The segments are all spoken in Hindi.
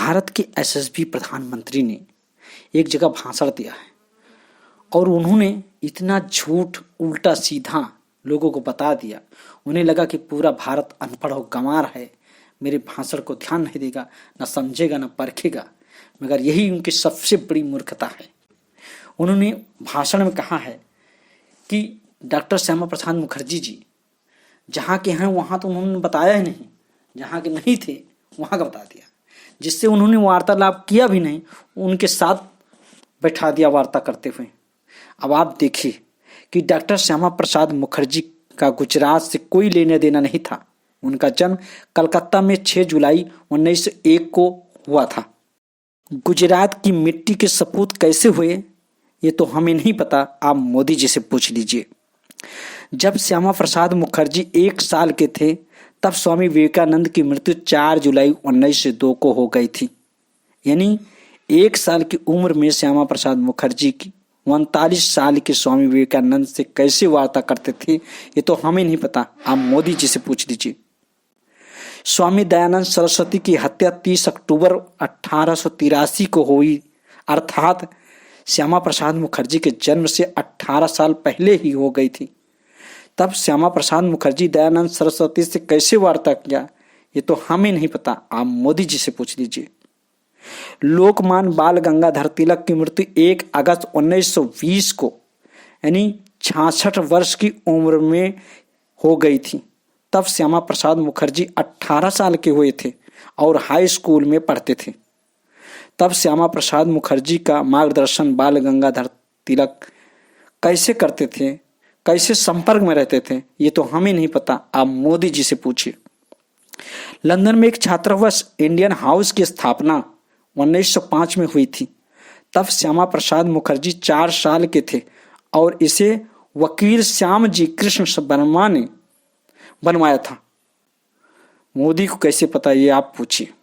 भारत के यशस्वी प्रधानमंत्री ने एक जगह भाषण दिया है और उन्होंने इतना झूठ उल्टा सीधा लोगों को बता दिया। उन्हें लगा कि पूरा भारत अनपढ़ और गंवार है, मेरे भाषण को ध्यान नहीं देगा, न समझेगा न परखेगा, मगर यही उनकी सबसे बड़ी मूर्खता है। उन्होंने भाषण में कहा है कि डॉक्टर श्यामा प्रसाद मुखर्जी जी जहाँ के हैं वहाँ तो उन्होंने बताया ही नहीं, जहाँ के नहीं थे वहाँ का बता दिया, जिससे उन्होंने वार्तालाप किया भी नहीं, उनके साथ बैठा दिया वार्ता करते हुए। अब आप देखिए कि डॉक्टर श्यामा प्रसाद मुखर्जी का गुजरात से कोई लेने देना नहीं था। उनका जन्म कलकत्ता में 6 जुलाई 1901 को हुआ था। गुजरात की मिट्टी के सपूत कैसे हुए ये तो हमें नहीं पता, आप मोदी जी से पूछ लीजिए। जब श्यामा प्रसाद मुखर्जी 1 साल के थे तब स्वामी विवेकानंद की मृत्यु 4 जुलाई 1902 को हो गई थी। यानी 1 साल की उम्र में श्यामा प्रसाद मुखर्जी की 39 साल के स्वामी विवेकानंद से कैसे वार्ता करते थे ये तो हमें नहीं पता, आप मोदी जी से पूछ लीजिए। स्वामी दयानंद सरस्वती की हत्या 30 अक्टूबर 1883 को हुई, अर्थात श्यामा प्रसाद मुखर्जी के जन्म से 18 साल पहले ही हो गई थी। तब श्यामा प्रसाद मुखर्जी दयानंद सरस्वती से कैसे वार्ता किया ये तो हमें नहीं पता, आप मोदी जी से पूछ लीजिए। लोकमान्य बाल गंगाधर तिलक की मृत्यु 1 अगस्त 1920 को यानी 66 वर्ष की उम्र में हो गई थी। तब श्यामा प्रसाद मुखर्जी 18 साल के हुए थे और हाई स्कूल में पढ़ते थे। तब श्यामा प्रसाद मुखर्जी का मार्गदर्शन बाल गंगाधर तिलक कैसे करते थे, कैसे संपर्क में रहते थे ये तो हमें नहीं पता, आप मोदी जी से पूछिए। लंदन में एक छात्रावास इंडियन हाउस की स्थापना 1905 में हुई थी। तब श्यामा प्रसाद मुखर्जी 4 साल के थे और इसे वकील श्याम जी कृष्ण वर्मा ने बनवाया था। मोदी को कैसे पता ये आप पूछिए।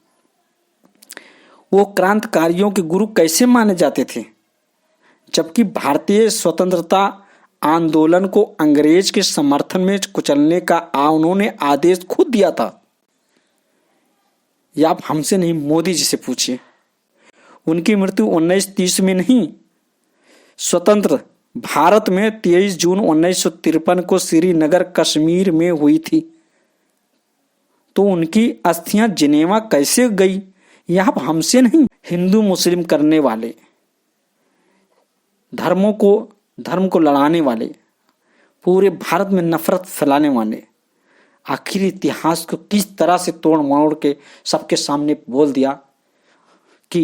वो क्रांतिकारियों के गुरु कैसे माने जाते थे, जबकि भारतीय स्वतंत्रता आंदोलन को अंग्रेज के समर्थन में कुचलने का उन्होंने आदेश खुद दिया था। या आप हमसे नहीं, मोदी जी से पूछिए। उनकी मृत्यु 1930 में नहीं, स्वतंत्र भारत में 23 जून 1953 को श्रीनगर कश्मीर में हुई थी। तो उनकी अस्थियां जिनेवा कैसे गई यह आप हमसे नहीं। हिंदू मुस्लिम करने वाले, धर्म को लड़ाने वाले, पूरे भारत में नफरत फैलाने वाले, आखिर इतिहास को किस तरह से तोड़ मरोड़ के सबके सामने बोल दिया कि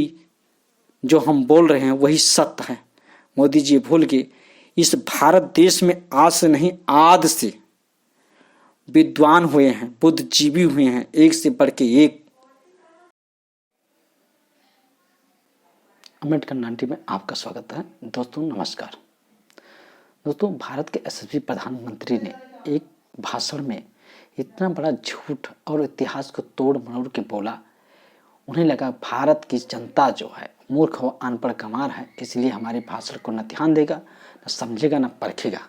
जो हम बोल रहे हैं वही सत्य है। मोदी जी भूल गए इस भारत देश में आज से नहीं आद से विद्वान हुए हैं, बुद्धिजीवी हुए हैं, एक से बढ़ के एक। अमेरिकन 90 में आपका स्वागत है। दोस्तों नमस्कार। दोस्तों, भारत के यशस्वी प्रधानमंत्री ने एक भाषण में इतना बड़ा झूठ और इतिहास को तोड़ मरोड़ के बोला। उन्हें लगा भारत की जनता जो है मूर्ख व अनपढ़ गंवार है, इसलिए हमारे भाषण को न ध्यान देगा, न समझेगा, न परखेगा।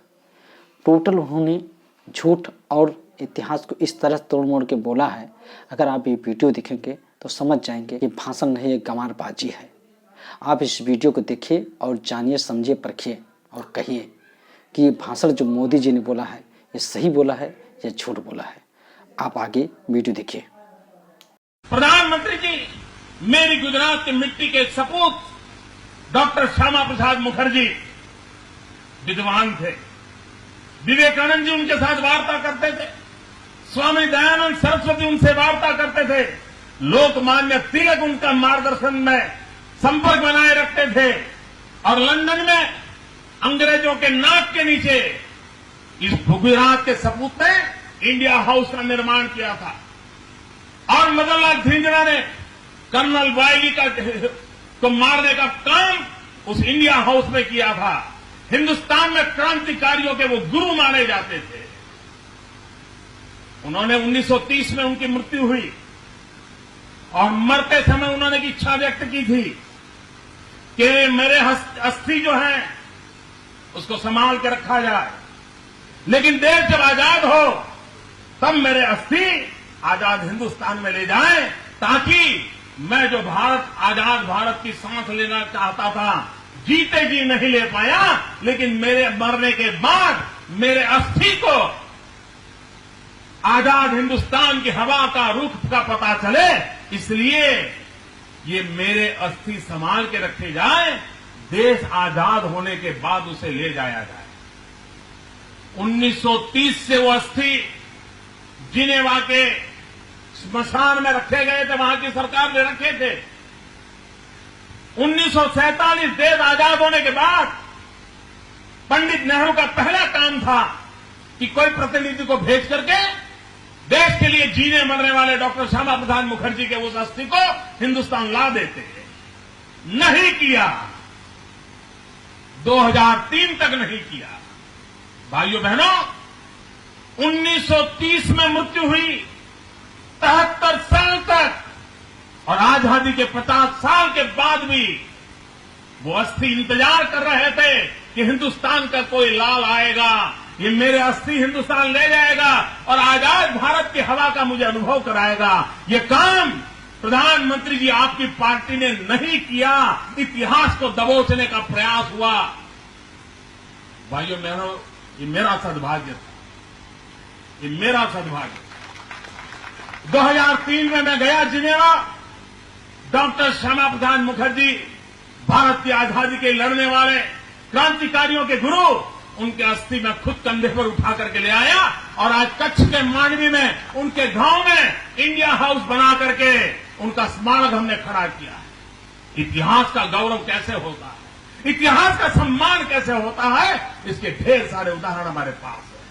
टोटल उन्होंने झूठ और इतिहास को इस तरह तोड़ मोड़ के बोला है। अगर आप ये वीडियो देखेंगे तो समझ जाएंगे कि भाषण नहीं, ये गंवारबाजी है। आप इस वीडियो को देखिए और जानिए, समझिए, परखिए और कहिए कि ये भाषण जो मोदी जी ने बोला है ये सही बोला है या झूठ बोला है। आप आगे वीडियो देखिए। प्रधानमंत्री जी मेरी गुजरात की मिट्टी के सपूत डॉक्टर श्यामा प्रसाद मुखर्जी विद्वान थे। विवेकानंद जी उनके साथ वार्ता करते थे, स्वामी दयानंद सरस्वती उनसे वार्ता करते थे, लोकमान्य तिलक उनका मार्गदर्शन में संपर्क बनाए रखते थे और लंदन में अंग्रेजों के नाक के नीचे इस गुजरात के सपूत ने इंडिया हाउस का निर्माण किया था और मदन लाल धिंजरा ने कर्नल वायली को मारने का काम उस इंडिया हाउस में किया था। हिंदुस्तान में क्रांतिकारियों के वो गुरु माने जाते थे। उन्होंने 1930 में उनकी मृत्यु हुई और मरते समय उन्होंने एक इच्छा व्यक्त की थी कि मेरे अस्थि जो है उसको संभाल के रखा जाए, लेकिन देश जब आजाद हो तब मेरे अस्थि आजाद हिंदुस्तान में ले जाएं ताकि मैं जो भारत, आजाद भारत की सांस लेना चाहता था, जीते जी नहीं ले पाया, लेकिन मेरे मरने के बाद मेरे अस्थि को आजाद हिंदुस्तान की हवा का रुख का पता चले, इसलिए ये मेरे अस्थि संभाल के रखे जाए, देश आजाद होने के बाद उसे ले जाया जाए। 1930 से वो अस्थि जिनेवा के स्मशान में रखे गए थे, वहां की सरकार ने रखे थे। 1947 देश आजाद होने के बाद पंडित नेहरू का पहला काम था कि कोई प्रतिनिधि को भेज करके देश के लिए जीने मरने वाले डॉक्टर श्यामा प्रसाद मुखर्जी के उस अस्थि को हिंदुस्तान ला देते। नहीं किया, 2003 तक नहीं किया। भाइयों बहनों, 1930 में मृत्यु हुई, 73 साल तक, और आजादी के 50 साल के बाद भी वो अस्थि इंतजार कर रहे थे कि हिंदुस्तान का कोई लाल आएगा, ये मेरे अस्थि हिंदुस्तान ले जाएगा और आजाद भारत की हवा का मुझे अनुभव कराएगा। ये काम प्रधानमंत्री जी आपकी पार्टी ने नहीं किया, इतिहास को दबोचने का प्रयास हुआ। भाइयों बहनों, ये मेरा सद्भाग्य था, ये मेरा सद्भाग्य। 2003 में मैं गया जिनेवा, डॉक्टर श्यामा प्रसाद मुखर्जी भारत की आजादी के लड़ने वाले क्रांतिकारियों के गुरु, उनके अस्थि में खुद कंधे पर उठा करके ले आया और आज कच्छ के मांडवी में उनके गांव में इंडिया हाउस बना करके उनका स्मारक हमने खड़ा किया है। इतिहास का गौरव कैसे होता है, इतिहास का सम्मान कैसे होता है, इसके ढेर सारे उदाहरण हमारे पास है।